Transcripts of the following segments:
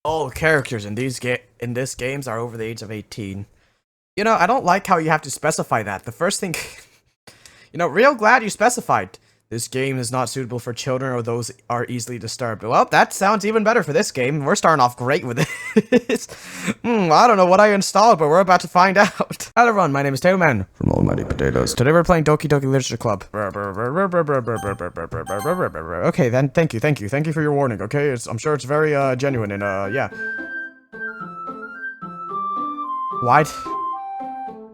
All characters in this games are over the age of 18. You know, I don't like how you have to specify that. The first thing, real glad you specified. This game is not suitable for children or those are easily disturbed. Well, that sounds even better for this game. We're starting off great with this. I don't know what I installed, but we're about to find out. Hello everyone, my name is Tailman from Almighty Potatoes. Today we're playing Doki Doki Literature Club. Okay, then, thank you for your warning, okay? I'm sure it's very, genuine and, yeah. What?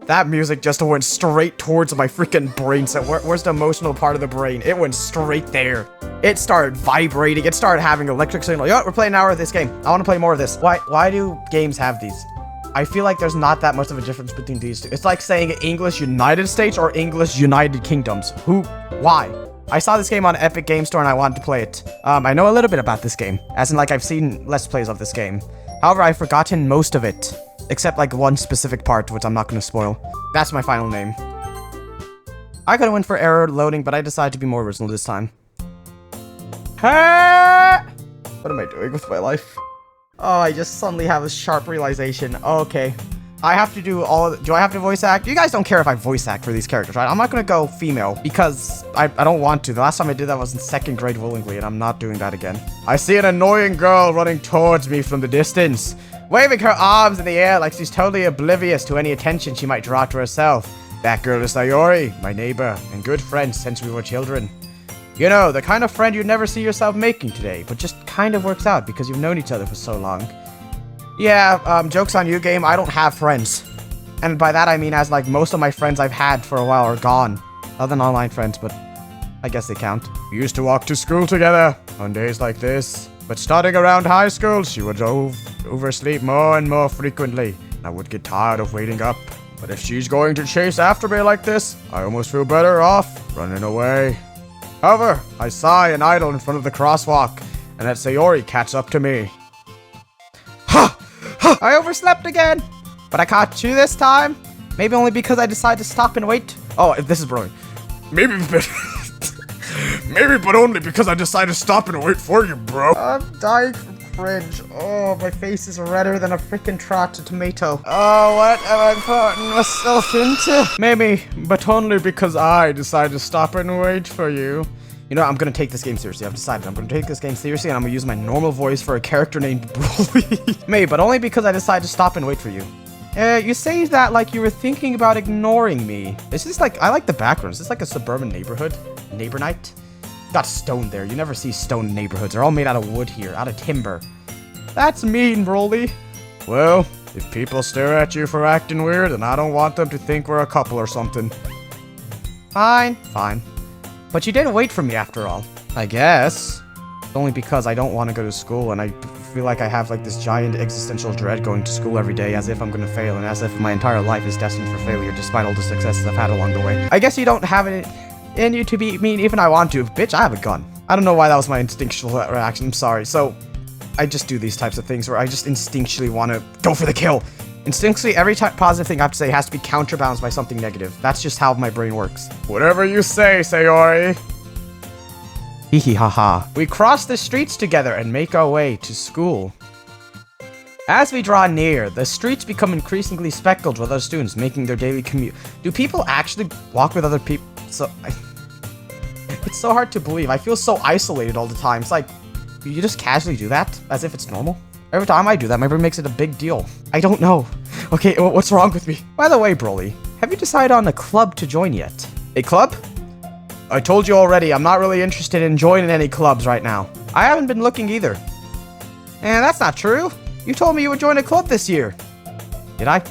That music just went straight towards my freaking brain. So where's the emotional part of the brain? It went straight there. It started vibrating. It started having electric signal. Yo, we're playing an hour of this game. I want to play more of this. Why do games have these? I feel like there's not that much of a difference between these two. It's like saying English United States or English United Kingdoms. Why? I saw this game on Epic Game Store and I wanted to play it. I know a little bit about this game. As in, like, I've seen Let's Plays of this game. However, I've forgotten most of it. Except, like, one specific part, which I'm not going to spoil. That's my final name. I could have went for error loading, but I decided to be more original this time. Hey! What am I doing with my life? Oh, I just suddenly have a sharp realization. Okay. I have to do do I have to voice act? You guys don't care if I voice act for these characters, right? I'm not going to go female, because I don't want to. The last time I did that was in 2nd grade willingly, and I'm not doing that again. I see an annoying girl running towards me from the distance, waving her arms in the air like she's totally oblivious to any attention she might draw to herself. That girl is Sayori, my neighbor, and good friend since we were children. You know, the kind of friend you'd never see yourself making today, but just kind of works out because you've known each other for so long. Yeah, joke's on you, game, I don't have friends. And by that I mean as, like, most of my friends I've had for a while are gone. Other than online friends, but I guess they count. We used to walk to school together on days like this. But starting around high school, she would oversleep more and more frequently. I would get tired of waiting up. But if she's going to chase after me like this, I almost feel better off running away. However, I sigh and idle in front of the crosswalk, and that Sayori catches up to me. Ha! Ha! I overslept again! But I caught you this time? Maybe only because I decided to stop and wait? Oh, this is brilliant. Maybe but only because I decided to stop and wait for you, bro. I'm dying from cringe. Oh, my face is redder than a freaking trotted tomato. Oh, what am I putting myself into? Maybe, but only because I decided to stop and wait for you. You know, I'm gonna take this game seriously. I've decided I'm gonna take this game seriously and I'm gonna use my normal voice for a character named Broly. Maybe, but only because I decided to stop and wait for you. You say that like you were thinking about ignoring me. It's just like, I like the background. Is this like a suburban neighborhood? Neighbor night? Got stone there. You never see stone neighborhoods. They're all made out of wood here, out of timber. That's mean, Broly. Well, if people stare at you for acting weird, then I don't want them to think we're a couple or something. Fine. But you didn't wait for me after all. I guess. Only because I don't want to go to school and I feel like I have like this giant existential dread going to school every day as if I'm gonna fail and as if my entire life is destined for failure despite all the successes I've had along the way. I guess you don't have it in you to be mean even I want to. Bitch, I have a gun. I don't know why that was my instinctual reaction. I'm sorry. So, I just do these types of things where I just instinctually want to go for the kill. Instinctually, every positive thing I have to say has to be counterbalanced by something negative. That's just how my brain works. Whatever you say, Sayori. Hee haha. We cross the streets together and make our way to school. As we draw near, the streets become increasingly speckled with other students making their daily commute. Do people actually walk with other people? It's so hard to believe. I feel so isolated all the time. It's like, you just casually do that as if it's normal. Every time I do that, my brain makes it a big deal. I don't know. Okay, what's wrong with me? By the way, Broly, have you decided on a club to join yet? A club? I told you already, I'm not really interested in joining any clubs right now. I haven't been looking either. That's not true. You told me you would join a club this year. Did I?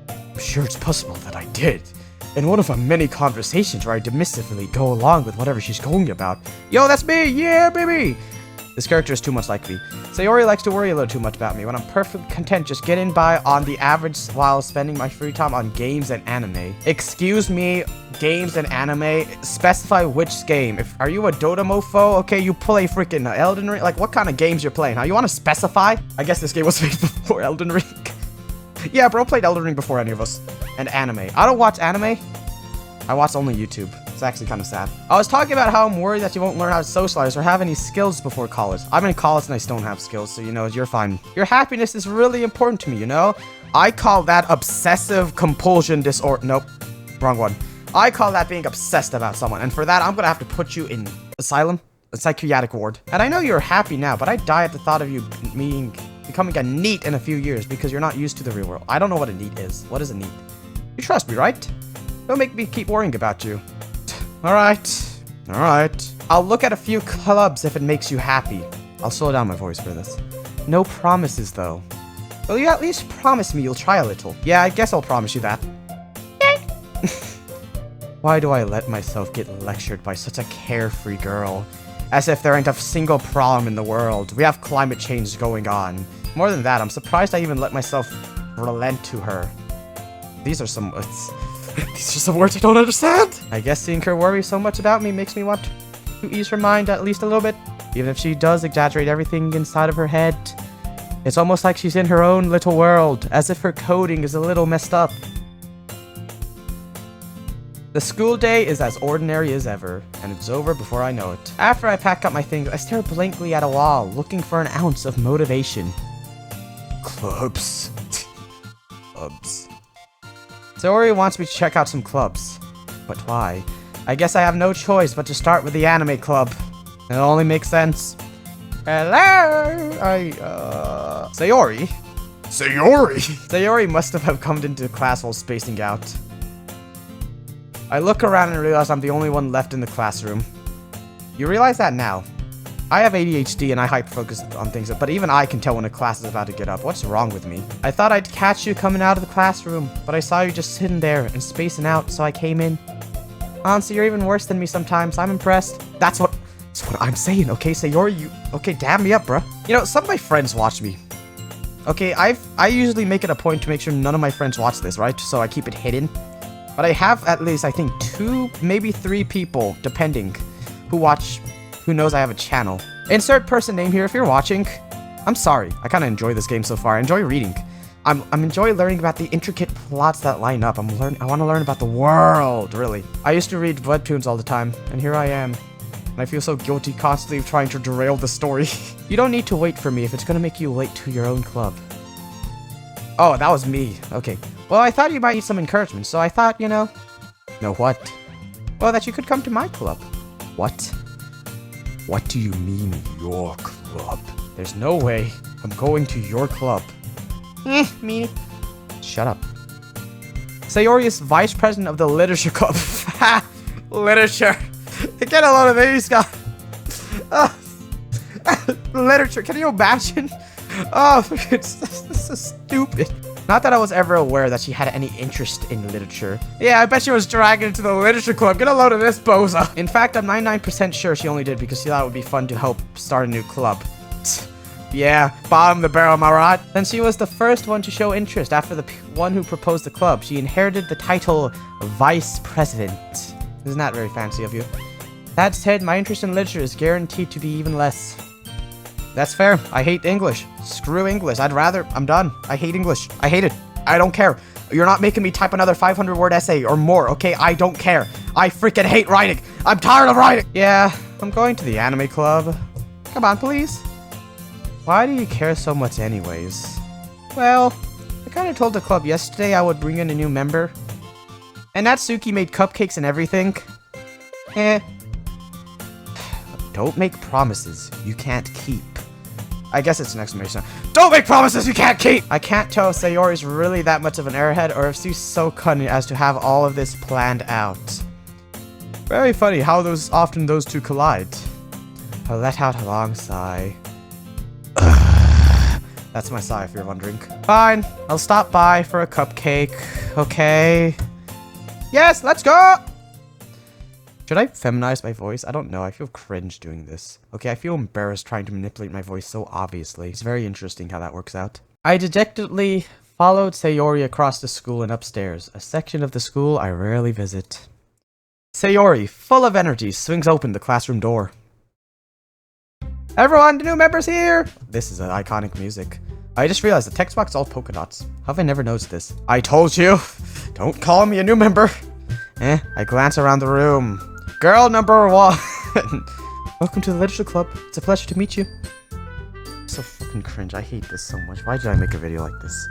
I'm sure it's possible that I did. In one of our many conversations where I dismissively go along with whatever she's going about. Yo, that's me! Yeah, baby! This character is too much like me. Sayori likes to worry a little too much about me when I'm perfectly content just getting by on the average while spending my free time on games and anime. Excuse me, games and anime? Specify which game. Are you a Dota mofo? Okay, you play freaking Elden Ring? Like, what kind of games you're playing, huh? You want to specify? I guess this game was made before Elden Ring. Yeah, bro played Elden Ring before any of us. And anime. I don't watch anime. I watch only YouTube. It's actually kind of sad. I was talking about how I'm worried that you won't learn how to socialize or have any skills before college. I'm in college and I still don't have skills, so you know, you're fine. Your happiness is really important to me, you know? I call that obsessive compulsion disorder. Nope, wrong one. I call that being obsessed about someone, and for that, I'm gonna have to put you in asylum, a psychiatric ward. And I know you're happy now, but I die at the thought of you becoming a NEET in a few years because you're not used to the real world. I don't know what a NEET is. What is a NEET? You trust me, right? Don't make me keep worrying about you. Alright. I'll look at a few clubs if it makes you happy. I'll slow down my voice for this. No promises, though. Will you at least promise me you'll try a little? Yeah, I guess I'll promise you that. Why do I let myself get lectured by such a carefree girl? As if there ain't a single problem in the world. We have climate change going on. More than that, I'm surprised I even let myself relent to her. These are some words I don't understand. I guess seeing her worry so much about me makes me want to ease her mind at least a little bit. Even if she does exaggerate everything inside of her head. It's almost like she's in her own little world, as if her coding is a little messed up. The school day is as ordinary as ever, and it's over before I know it. After I pack up my things, I stare blankly at a wall, looking for an ounce of motivation. Clubs. Clubs. Sayori wants me to check out some clubs. But why? I guess I have no choice but to start with the anime club. It only makes sense. Hello? Sayori? Sayori must have come into class while spacing out. I look around and realize I'm the only one left in the classroom. You realize that now. I have ADHD and I hyper-focus on things, but even I can tell when a class is about to get up. What's wrong with me? I thought I'd catch you coming out of the classroom, but I saw you just sitting there and spacing out, so I came in. Honestly, you're even worse than me sometimes. I'm impressed. That's what I'm saying, okay? Sayori, okay, dab me up, bruh. You know, some of my friends watch me. Okay, I usually make it a point to make sure none of my friends watch this, right? So I keep it hidden. But I have at least, I think, 2, maybe 3 people, depending, who knows I have a channel. Insert person name here if you're watching. I'm sorry. I kind of enjoy this game so far. I enjoy reading. I'm enjoy learning about the intricate plots that line up. I want to learn about the world, really. I used to read webtoons all the time, and here I am. And I feel so guilty constantly trying to derail the story. You don't need to wait for me if it's going to make you late to your own club. Oh, that was me. Okay. Well, I thought you might need some encouragement, so I thought, you know... No, what? Well, that you could come to my club. What? What do you mean, your club? There's no way I'm going to your club. Me. Shut up. Sayori is vice president of the literature club. Ha! Literature. I get a lot of these guys. Literature. Can you imagine? Oh, this is stupid. Not that I was ever aware that she had any interest in literature. Yeah, I bet she was dragged into the literature club. Get a load of this, boza. In fact, I'm 99% sure she only did because she thought it would be fun to help start a new club. Yeah, bottom the barrel, am I right? Then she was the first one to show interest after the one who proposed the club. She inherited the title Vice President. Isn't that very fancy of you? That said, my interest in literature is guaranteed to be even less. That's fair. I hate English. Screw English. I'm done. I hate English. I hate it. I don't care. You're not making me type another 500-word essay or more, okay? I don't care. I freaking hate writing. I'm tired of writing. Yeah, I'm going to the anime club. Come on, please. Why do you care so much anyways? Well, I kind of told the club yesterday I would bring in a new member. And Natsuki made cupcakes and everything. Don't make promises you can't keep. I guess it's an exclamation. Don't make promises you can't keep! I can't tell if Sayori's really that much of an airhead or if she's so cunning as to have all of this planned out. Very funny how often those two collide. I let out a long sigh. That's my sigh if you're wondering. Fine, I'll stop by for a cupcake, okay? Yes, let's go! Should I feminize my voice? I don't know. I feel cringe doing this. Okay, I feel embarrassed trying to manipulate my voice so obviously. It's very interesting how that works out. I dejectedly followed Sayori across the school and upstairs, a section of the school I rarely visit. Sayori, full of energy, swings open the classroom door. Everyone, the new members here! This is iconic music. I just realized the text box is all polka dots. How have I never noticed this? I told you! Don't call me a new member! I glance around the room. Girl number 1. Welcome to the literature club. It's a pleasure to meet you. So fucking cringe. I hate this so much. Why did I make a video like this?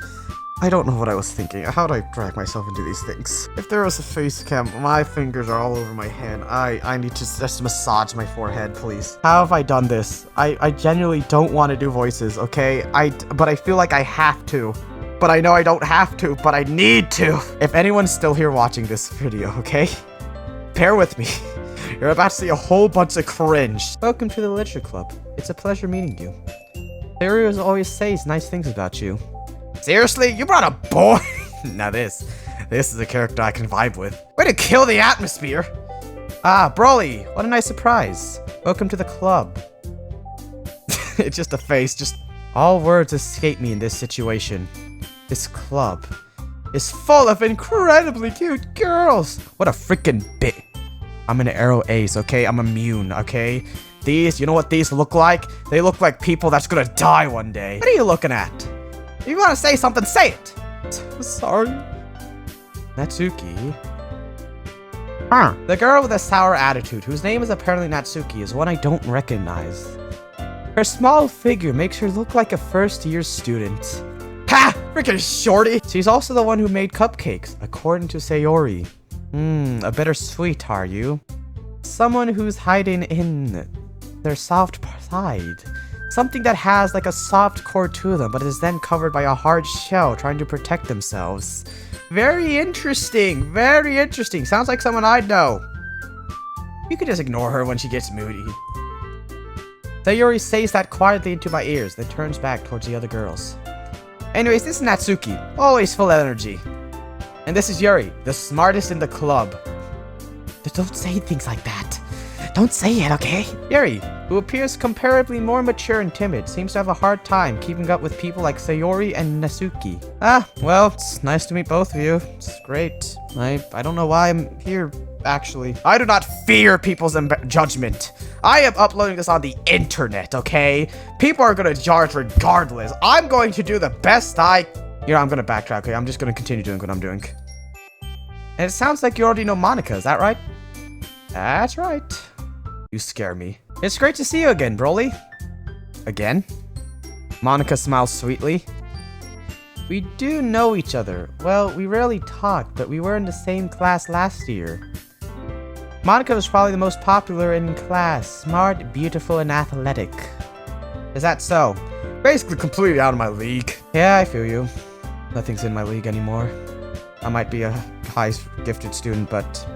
I don't know what I was thinking. How do I drag myself into these things? If there was a face cam, my fingers are all over my hand. I need to just massage my forehead, please. How have I done this? I genuinely don't want to do voices, okay? But I feel like I have to. But I know I don't have to, but I need to. If anyone's still here watching this video, okay? Bear with me. You're about to see a whole bunch of cringe. Welcome to the literature club. It's a pleasure meeting you. Theory always says nice things about you. Seriously? You brought a boy? Now this is a character I can vibe with. Way to kill the atmosphere! Ah, Broly, what a nice surprise. Welcome to the club. It's just a face, just... All words escape me in this situation. This club is full of incredibly cute girls. What a freaking bit. I'm an arrow ace, okay? I'm immune, okay? These, you know what these look like? They look like people that's gonna die one day. What are you looking at? If you want to say something, say it! Sorry. Natsuki. Huh. The girl with a sour attitude, whose name is apparently Natsuki, is one I don't recognize. Her small figure makes her look like a first-year student. Ha! Freaking shorty! She's also the one who made cupcakes, according to Sayori. A bittersweet, are you? Someone who's hiding in their soft side. Something that has like a soft core to them, but is then covered by a hard shell trying to protect themselves. Very interesting. Very interesting. Sounds like someone I'd know. You could just ignore her when she gets moody. Sayori says that quietly into my ears, then turns back towards the other girls. Anyways, this is Natsuki, always full of energy. And this is Yuri, the smartest in the club. Don't say things like that. Don't say it, okay? Yuri, who appears comparably more mature and timid, seems to have a hard time keeping up with people like Sayori and Natsuki. Ah, well, it's nice to meet both of you. It's great. I don't know why I'm here, actually. I do not fear people's judgment. I am uploading this on the internet, okay? People are gonna judge regardless. I'm going to do the best I'm gonna backtrack, okay? I'm just gonna continue doing what I'm doing. And it sounds like you already know Monica, is that right? That's right. You scare me. It's great to see you again, Broly. Again? Monica smiles sweetly. We do know each other. Well, we rarely talk, but we were in the same class last year. Monica was probably the most popular in class. Smart, beautiful, and athletic. Is that so? Basically completely out of my league. Yeah, I feel you. Nothing's in my league anymore. I might be a high gifted student, but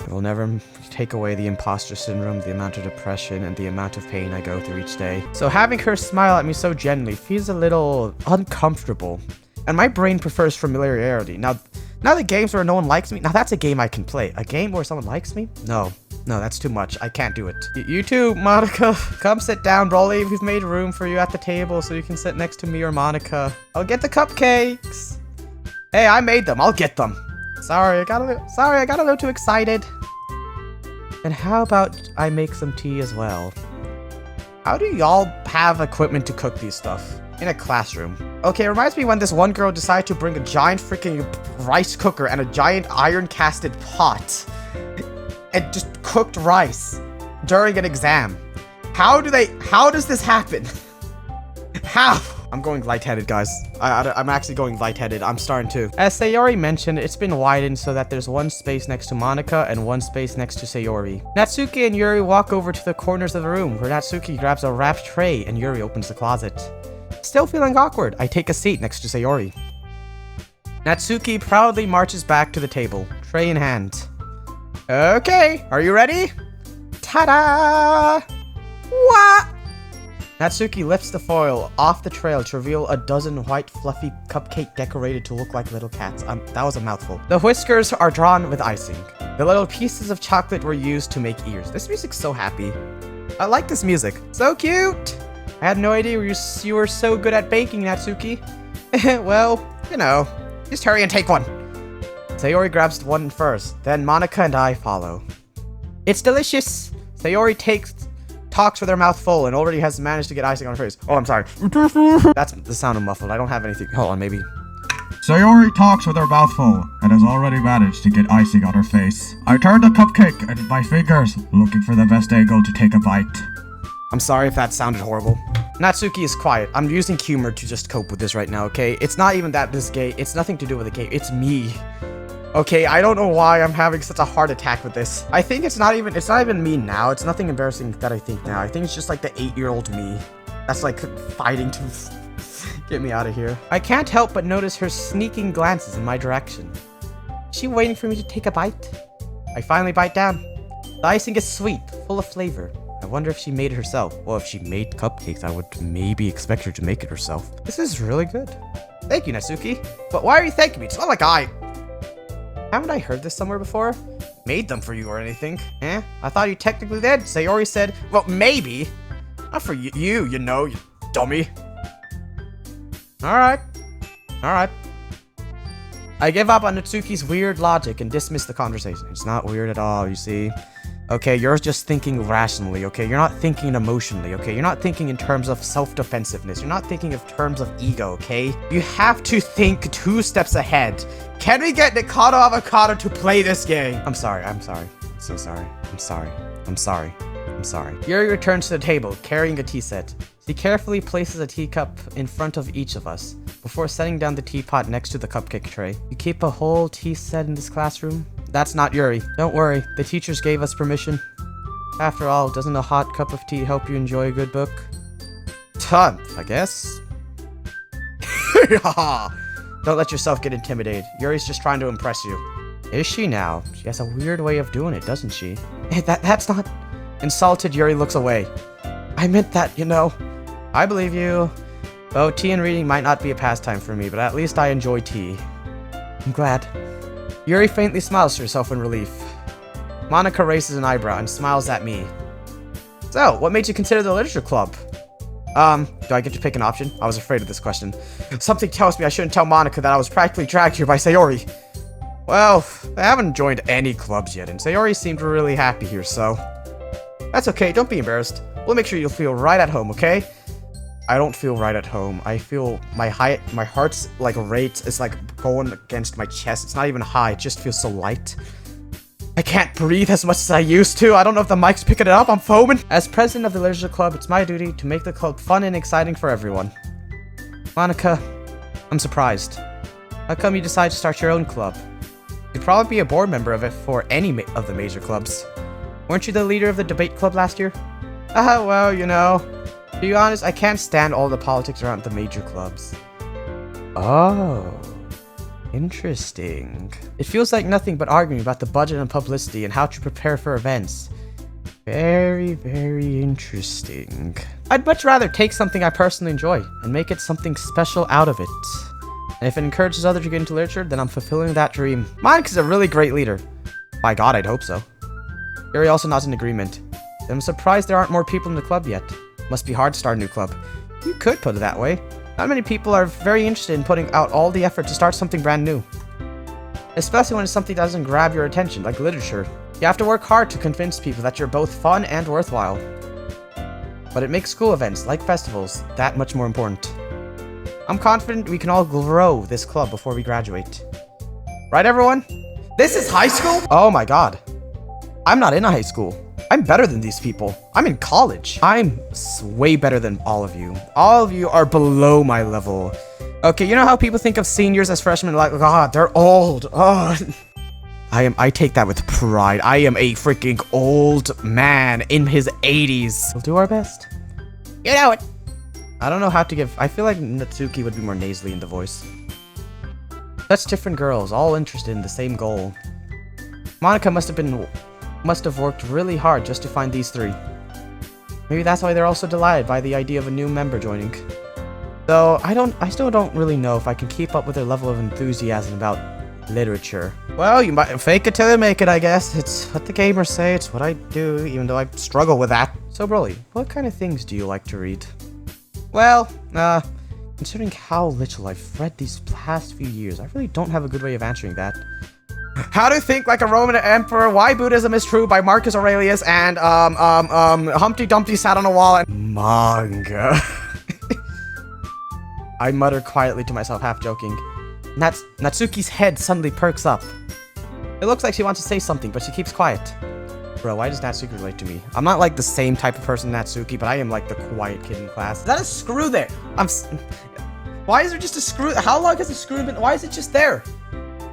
it will never take away the imposter syndrome, the amount of depression, and the amount of pain I go through each day. So having her smile at me so gently feels a little uncomfortable. And my brain prefers familiarity. Now the games where no one likes me, now that's a game I can play. A game where someone likes me? No, that's too much. I can't do it. You too, Monica. Come sit down, Broly. We've made room for you at the table so you can sit next to me or Monica. I'll get the cupcakes. Hey, I made them. I'll get them. Sorry, I got a little too excited. And how about I make some tea as well? How do y'all have equipment to cook these stuff? In a classroom. Okay, it reminds me when this one girl decided to bring a giant freaking rice cooker and a giant iron casted pot. And just cooked rice during an exam. How does this happen? How? I'm going lightheaded, guys. I'm actually going lightheaded. I'm starting to. As Sayori mentioned, it's been widened so that there's one space next to Monica and one space next to Sayori. Natsuki and Yuri walk over to the corners of the room, where Natsuki grabs a wrapped tray and Yuri opens the closet. Still feeling awkward, I take a seat next to Sayori. Natsuki proudly marches back to the table, tray in hand. Okay, are you ready? Ta-da! What? Natsuki lifts the foil off the trail to reveal a dozen white fluffy cupcake decorated to look like little cats. That was a mouthful. The whiskers are drawn with icing. The little pieces of chocolate were used to make ears. This music's so happy. I like this music. So cute! I had no idea you were so good at baking, Natsuki. Well, you know, just hurry and take one. Sayori grabs one first, then Monica and I follow. It's delicious! Sayori talks with her mouth full and already has managed to get icing on her face. Oh, I'm sorry. That's the sound of muffled. I don't have anything. Hold on, maybe. Sayori talks with her mouth full and has already managed to get icing on her face. I turn the cupcake into my fingers, looking for the best angle to take a bite. I'm sorry if that sounded horrible. Natsuki is quiet. I'm using humor to just cope with this right now, okay? It's not even that this gay. It's nothing to do with the gay. It's me. Okay, I don't know why I'm having such a heart attack with this. I think it's not even me now. It's nothing embarrassing that I think now. I think it's just like the 8-year-old me that's like fighting to get me out of here. I can't help but notice her sneaking glances in my direction. Is she waiting for me to take a bite? I finally bite down. The icing is sweet, full of flavor. I wonder if she made it herself. Well, if she made cupcakes, I would maybe expect her to make it herself. This is really good. Thank you, Natsuki. But why are you thanking me? It's not like haven't I heard this somewhere before? Made them for you or anything? Eh? I thought you technically did. Sayori said, well, maybe. Not for you, you know, you dummy. Alright. Alright. I give up on Natsuki's weird logic and dismiss the conversation. It's not weird at all, you see. Okay, you're just thinking rationally, okay? You're not thinking emotionally, okay? You're not thinking in terms of self-defensiveness. You're not thinking of terms of ego, okay? You have to think 2 steps ahead. Can we get Nikado Avocado to play this game? I'm sorry. I'm so sorry. I'm sorry. Yuri returns to the table, carrying a tea set. She carefully places a teacup in front of each of us, before setting down the teapot next to the cupcake tray. You keep a whole tea set in this classroom? That's not Yuri. Don't worry, the teachers gave us permission. After all, doesn't a hot cup of tea help you enjoy a good book? I guess. Don't let yourself get intimidated. Yuri's just trying to impress you. Is she now? She has a weird way of doing it, doesn't she? Hey, that's not... Insulted, Yuri looks away. I meant that, you know. I believe you. Though tea and reading might not be a pastime for me, but at least I enjoy tea. I'm glad. Yuri faintly smiles to herself in relief. Monica raises an eyebrow and smiles at me. So, what made you consider the literature club? Do I get to pick an option? I was afraid of this question. Something tells me I shouldn't tell Monica that I was practically dragged here by Sayori. Well, I haven't joined any clubs yet, and Sayori seemed really happy here, so... That's okay, don't be embarrassed. We'll make sure you'll feel right at home, okay? I don't feel right at home. I feel my heart's like rate is like going against my chest. It's not even high, it just feels so light. I can't breathe as much as I used to. I don't know if the mic's picking it up, I'm foaming. As president of the literature club, it's my duty to make the club fun and exciting for everyone. Monica, I'm surprised. How come you decided to start your own club? You'd probably be a board member of it for any of the major clubs. Weren't you the leader of the debate club last year? Well, you know. To be honest, I can't stand all the politics around the major clubs. Oh. Interesting. It feels like nothing but arguing about the budget and publicity and how to prepare for events. Very, very interesting. I'd much rather take something I personally enjoy and make it something special out of it. And if it encourages others to get into literature, then I'm fulfilling that dream. Monica's a really great leader. By God, I'd hope so. Yuri also nods in agreement. I'm surprised there aren't more people in the club yet. Must be hard to start a new club. You could put it that way. Not many people are very interested in putting out all the effort to start something brand new. Especially when it's something that doesn't grab your attention, like literature. You have to work hard to convince people that you're both fun and worthwhile. But it makes school events, like festivals, that much more important. I'm confident we can all grow this club before we graduate. Right, everyone? This is high school? Oh my god. I'm not in a high school. I'm better than these people. I'm in college. I'm way better than all of you. All of you are below my level. Okay, you know how people think of seniors as freshmen? Like, God, they're old. Oh. I take that with pride. I am a freaking old man in his 80s. We'll do our best. You know it. I don't know how to give... I feel like Natsuki would be more nasally in the voice. Such different girls, all interested in the same goal. Monica must have worked really hard just to find these 3. Maybe that's why they're also delighted by the idea of a new member joining. Though I still don't really know if I can keep up with their level of enthusiasm about literature. Well, you might fake it till you make it, I guess. It's what the gamers say, it's what I do, even though I struggle with that. So Broly, what kind of things do you like to read? Well, considering how little I've read these past few years, I really don't have a good way of answering that. How to Think Like a Roman Emperor, Why Buddhism is True by Marcus Aurelius, and, Humpty Dumpty Sat on a Wall and... Manga. I muttered quietly to myself, half joking. Natsuki's head suddenly perks up. It looks like she wants to say something, but she keeps quiet. Bro, why does Natsuki relate to me? I'm not like the same type of person Natsuki, but I am like the quiet kid in class. Is that a screw there? Why is there just a screw? How long has the screw been? Why is it just there?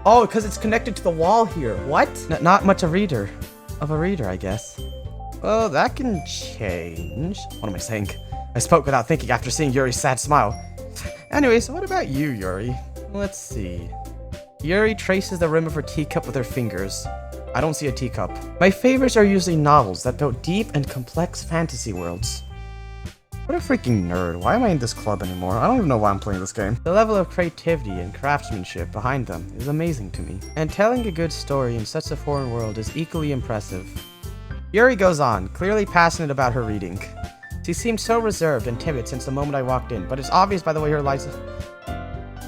Oh, because it's connected to the wall here. What? Not much of a reader, I guess. Well, that can change. What am I saying? I spoke without thinking after seeing Yuri's sad smile. Anyways, what about you, Yuri? Let's see. Yuri traces the rim of her teacup with her fingers. I don't see a teacup. My favorites are usually novels that build deep and complex fantasy worlds. What a freaking nerd. Why am I in this club anymore? I don't even know why I'm playing this game. The level of creativity and craftsmanship behind them is amazing to me. And telling a good story in such a foreign world is equally impressive. Yuri goes on, clearly passionate about her reading. She seemed so reserved and timid since the moment I walked in, but it's obvious by the way her lights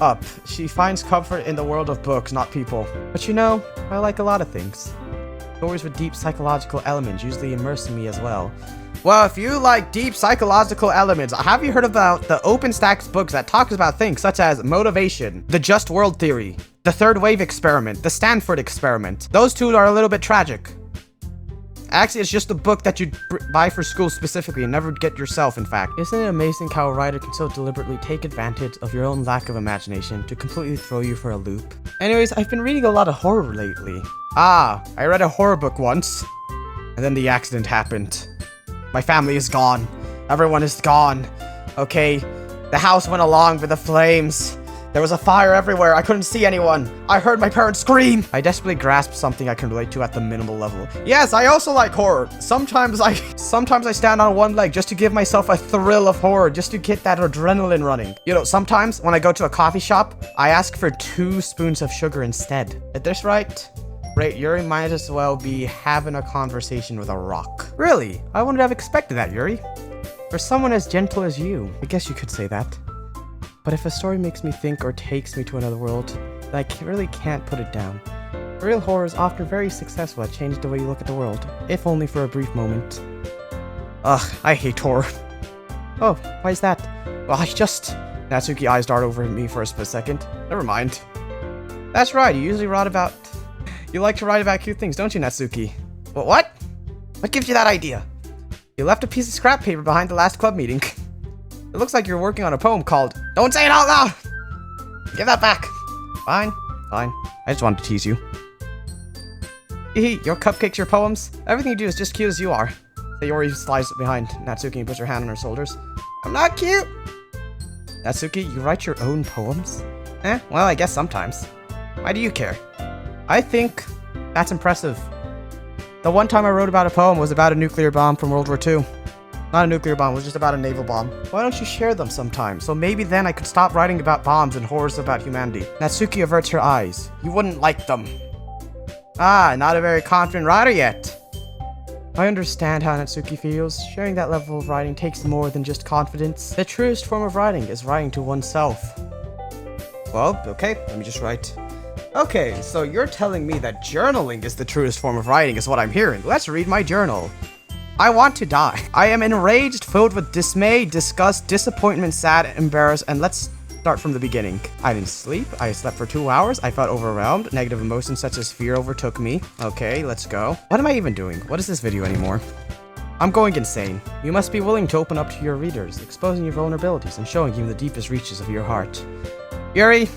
up. She finds comfort in the world of books, not people. But you know, I like a lot of things. Stories with deep psychological elements usually immerse me as well. Well, if you like deep psychological elements, have you heard about the OpenStax books that talks about things such as motivation, the just world theory, the third wave experiment, the Stanford experiment? Those two are a little bit tragic. Actually, it's just a book that you buy for school specifically and never get yourself, in fact. Isn't it amazing how a writer can so deliberately take advantage of your own lack of imagination to completely throw you for a loop? Anyways, I've been reading a lot of horror lately. I read a horror book once, and then the accident happened. My family is gone. Everyone is gone. Okay, the house went along with the flames. There was a fire everywhere. I couldn't see anyone. I heard my parents scream. I desperately grasped something I can relate to at the minimal level. Yes, I also like horror. Sometimes I stand on one leg just to give myself a thrill of horror, just to get that adrenaline running. You know, sometimes when I go to a coffee shop, I ask for 2 spoons of sugar instead. At this rate, Yuri might as well be having a conversation with a rock. Really? I wouldn't have expected that, Yuri. For someone as gentle as you, I guess you could say that. But if a story makes me think or takes me to another world, I really can't put it down. Real horror is often very successful at changing the way you look at the world, if only for a brief moment. Ugh, I hate horror. Oh, why is that? Well, Natsuki eyes dart over at me for a split second. Never mind. That's right, you like to write about cute things, don't you, Natsuki? What? What gives you that idea? You left a piece of scrap paper behind the last club meeting. It looks like you're working on a poem called Don't Say It Out Loud! Give that back. Fine. I just wanted to tease you. Your cupcakes, your poems, everything you do is just cute as you are. Sayori slides behind Natsuki and puts her hand on her shoulders. I'm not cute! Natsuki, you write your own poems? Well, I guess sometimes. Why do you care? I think that's impressive. The one time I wrote about a poem was about a nuclear bomb from World War II. Not a nuclear bomb, it was just about a naval bomb. Why don't you share them sometime? So maybe then I could stop writing about bombs and horrors about humanity. Natsuki averts her eyes. You wouldn't like them. Not a very confident writer yet. I understand how Natsuki feels. Sharing that level of writing takes more than just confidence. The truest form of writing is writing to oneself. Well, okay, let me just write. Okay, so you're telling me that journaling is the truest form of writing is what I'm hearing. Let's read my journal. I want to die. I am enraged, filled with dismay, disgust, disappointment, sad, embarrassed, and let's start from the beginning. I didn't sleep. I slept for 2 hours. I felt overwhelmed. Negative emotions such as fear overtook me. Okay, let's go. What am I even doing? What is this video anymore? I'm going insane. You must be willing to open up to your readers, exposing your vulnerabilities and showing you the deepest reaches of your heart. Yuri,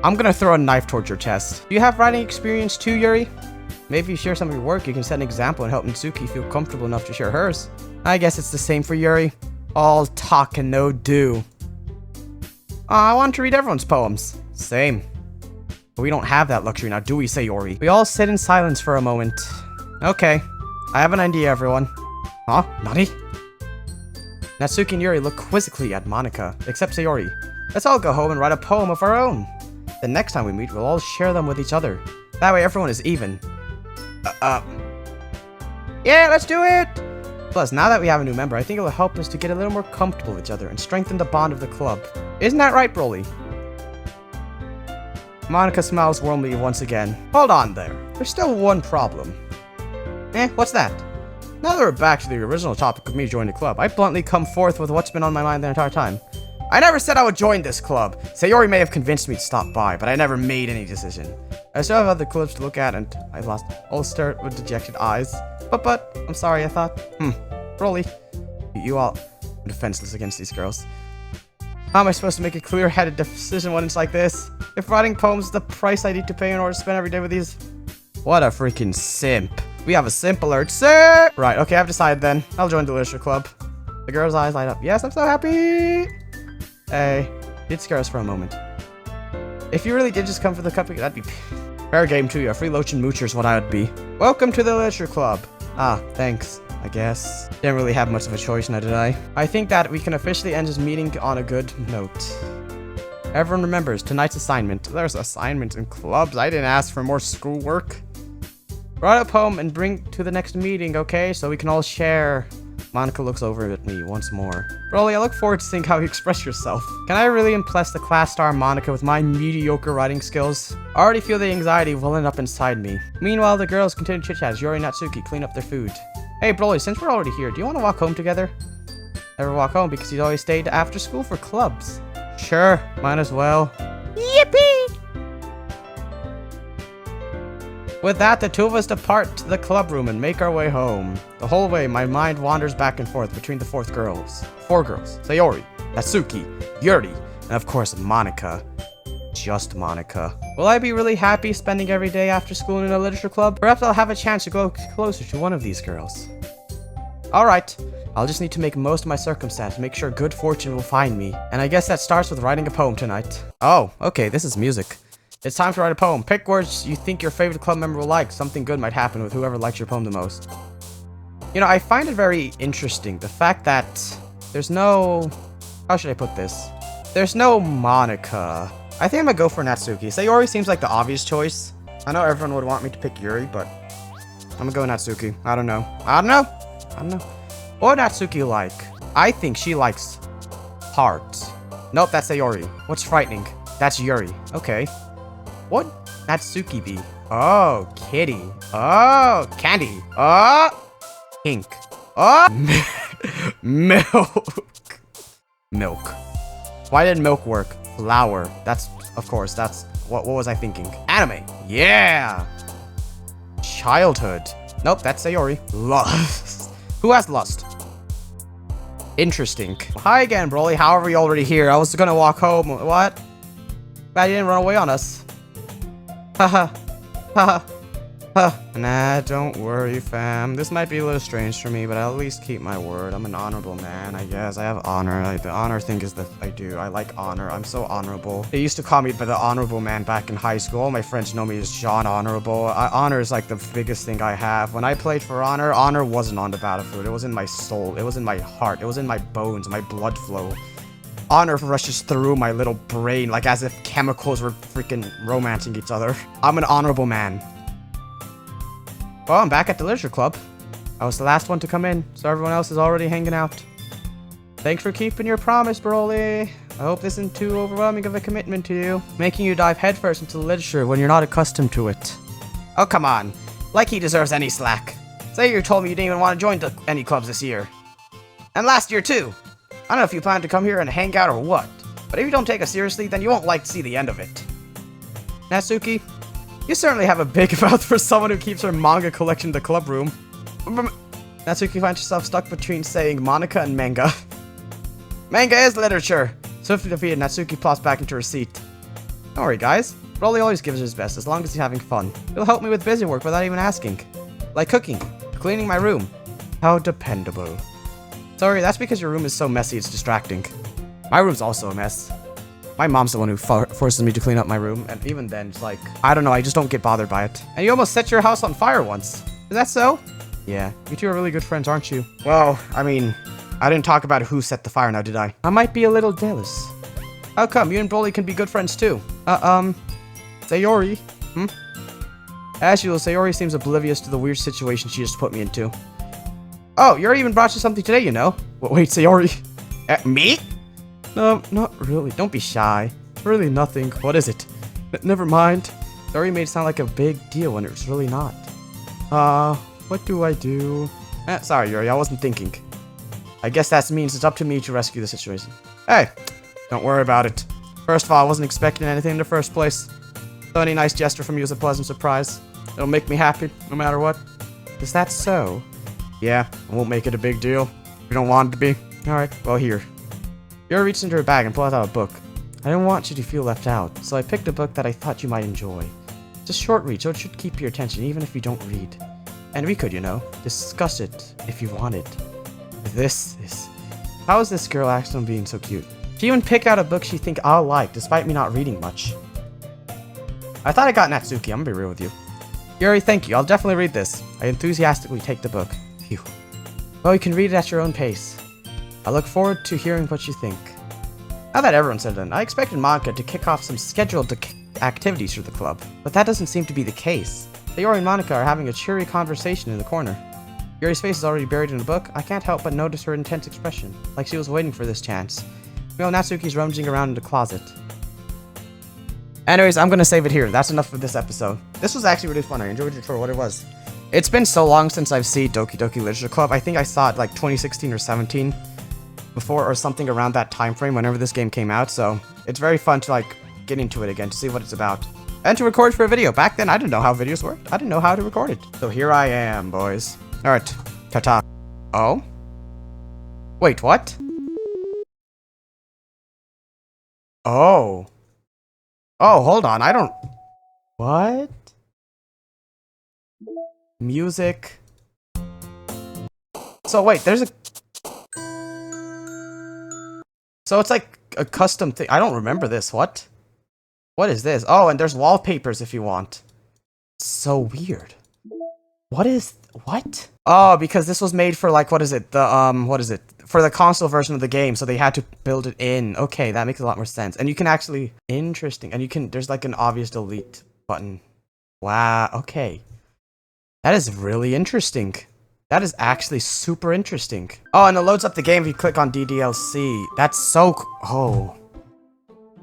I'm gonna throw a knife towards your chest. Do you have writing experience too, Yuri? Maybe if you share some of your work, you can set an example and help Natsuki feel comfortable enough to share hers. I guess it's the same for Yuri. All talk and no do. I want to read everyone's poems. Same. But we don't have that luxury now, do we, Sayori? We all sit in silence for a moment. Okay. I have an idea, everyone. Huh? Nani? Natsuki and Yuri look quizzically at Monika, except Sayori. Let's all go home and write a poem of our own. The next time we meet, we'll all share them with each other. That way everyone is even. Yeah, let's do it! Plus, now that we have a new member, I think it will help us to get a little more comfortable with each other and strengthen the bond of the club. Isn't that right, Broly? Monika smiles warmly once again. Hold on there. There's still one problem. What's that? Now that we're back to the original topic of me joining the club, I bluntly come forth with what's been on my mind the entire time. I never said I would join this club. Sayori may have convinced me to stop by, but I never made any decision. I still have other clubs to look at, and I lost all stare with dejected eyes. But, I'm sorry, I thought. Broly. You all are defenseless against these girls. How am I supposed to make a clear-headed decision when it's like this? If writing poems is the price I need to pay in order to spend every day with these... What a freaking simp. We have a simp alert, sir! Right, okay, I've decided then. I'll join the literature club. The girl's eyes light up. Yes, I'm so happy! Hey, did scare us for a moment. If you really did just come for the cupcake, that'd be... Fair game to you. A free Lochin Moocher is what I would be. Welcome to the literature club. Ah, thanks. I guess. Didn't really have much of a choice now, did I? I think that we can officially end this meeting on a good note. Everyone remembers tonight's assignment. There's assignments in clubs. I didn't ask for more schoolwork. Write a poem and bring to the next meeting, okay? So we can all share. Monica looks over at me once more. Broly, I look forward to seeing how you express yourself. Can I really impress the class star Monica with my mediocre writing skills? I already feel the anxiety welling up inside me. Meanwhile, the girls continue to chit-chat as Yuri and Natsuki clean up their food. Hey, Broly, since we're already here, do you want to walk home together? Never walk home because he's always stayed after school for clubs. Sure, might as well. Yippee! With that, the two of us depart to the club room and make our way home. The whole way, my mind wanders back and forth between the four girls. Sayori, Natsuki, Yuri, and of course, Monica. Just Monica. Will I be really happy spending every day after school in a literature club? Perhaps I'll have a chance to go closer to one of these girls. Alright, I'll just need to make most of my circumstance, make sure good fortune will find me. And I guess that starts with writing a poem tonight. Oh, okay, this is music. It's time to write a poem. Pick words you think your favorite club member will like. Something good might happen with whoever likes your poem the most. You know, I find it very interesting, the fact that there's no... How should I put this? There's no Monica. I think I'm gonna go for Natsuki. Sayori seems like the obvious choice. I know everyone would want me to pick Yuri, but I'm gonna go Natsuki. I don't know. What would Natsuki like? I think she likes hearts. Nope, that's Sayori. What's frightening? That's Yuri. Okay. What Natsuki be? Oh, kitty. Oh, candy. Oh, pink. Oh, milk. Milk. Why did milk work? Flower. That's, of course, that's, what was I thinking? Anime. Yeah. Childhood. Nope, that's Sayori. Lust. Who has lust? Interesting. Hi again, Broly. How are we already here? I was gonna walk home. What? Glad you didn't run away on us. Haha. Haha. Nah, don't worry, fam. This might be a little strange for me, but I'll at least keep my word. I'm an honorable man, I guess. I have honor. The honor thing is that I do. I like honor. I'm so honorable. They used to call me the honorable man back in high school. All my friends know me as John Honorable. Honor is like the biggest thing I have. When I played for honor, honor wasn't on the battlefield. It was in my soul. It was in my heart. It was in my bones, my blood flow. Honor rushes through my little brain like as if chemicals were freaking romancing each other. I'm an honorable man. Well, I'm back at the literature club. I was the last one to come in, so everyone else is already hanging out. Thanks for keeping your promise, Broly. I hope this isn't too overwhelming of a commitment to you, making you dive headfirst into literature when you're not accustomed to it. Oh, come on. Like he deserves any slack. Say you told me you didn't even want to join any clubs this year. And last year, too. I don't know if you plan to come here and hang out or what, but if you don't take us seriously, then you won't like to see the end of it. Natsuki, you certainly have a big mouth for someone who keeps her manga collection in the club room. Natsuki finds herself stuck between saying Monica and manga. Manga is literature! Swiftly defeated, Natsuki plops back into her seat. Don't worry, guys. Broly always gives his best as long as he's having fun. He'll help me with busy work without even asking. Like cooking, cleaning my room. How dependable. Sorry, that's because your room is so messy it's distracting. My room's also a mess. My mom's the one who forces me to clean up my room, and even then, it's like, I don't know, I just don't get bothered by it. And you almost set your house on fire once. Is that so? Yeah, you two are really good friends, aren't you? Well, I mean, I didn't talk about who set the fire now, did I? I might be a little jealous. How come? You and Broly can be good friends too. Sayori? As usual, Sayori seems oblivious to the weird situation she just put me into. Oh, Yuri even brought you something today, you know? Wait, Sayori? Me? No, not really. Don't be shy. It's really nothing. What is it? Never mind. Sayori made it sound like a big deal when it was really not. What do I do? Sorry, Yuri, I wasn't thinking. I guess that means it's up to me to rescue the situation. Hey, Don't worry about it. First of all, I wasn't expecting anything in the first place. So any nice gesture from you is a pleasant surprise. It'll make me happy, no matter what. Is that so? Yeah, I won't make it a big deal. If you don't want it to be. Alright, well here. Yuri reached into her bag and pulled out a book. I didn't want you to feel left out, so I picked a book that I thought you might enjoy. It's a short read, so it should keep your attention even if you don't read. And we could, you know, discuss it if you wanted. This is... How is this girl acting on being so cute? She even picked out a book she think I'll like, despite me not reading much. I thought I got Natsuki, I'm gonna be real with you. Yuri, thank you, I'll definitely read this. I enthusiastically take the book. Phew. Well, you can read it at your own pace. I look forward to hearing what you think. Now that everyone said it, I expected Monica to kick off some scheduled activities for the club, but that doesn't seem to be the case. Yuri and Monica are having a cheery conversation in the corner. Yuri's face is already buried in the book. I can't help but notice her intense expression, like she was waiting for this chance. Meanwhile, Natsuki's rummaging around in the closet. Anyways, I'm gonna save it here. That's enough for this episode. This was actually really fun. I enjoyed it for what it was. It's been so long since I've seen Doki Doki Literature Club. I think I saw it like 2016 or 17 before, or something around that time frame whenever this game came out. So it's very fun to like get into it again to see what it's about and to record for a video. Back then, I didn't know how videos worked. I didn't know how to record it. So here I am, boys. All right, ta-ta. Oh? Wait, what? Oh. Oh, hold on. I don't... What? Music. So wait, there's a... So it's like a custom thing. I don't remember this. What? What is this? Oh, and there's wallpapers if you want. So weird. What is... What? Oh, because this was made for like, what is it? The, what is it? For the console version of the game, so they had to build it in. Okay, that makes a lot more sense. And you can actually... Interesting. And you can... There's like an obvious delete button. Wow, okay. That is really interesting. That is actually super interesting. Oh, and it loads up the game if you click on DDLC. That's so... Oh.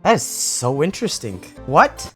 That is so interesting. What?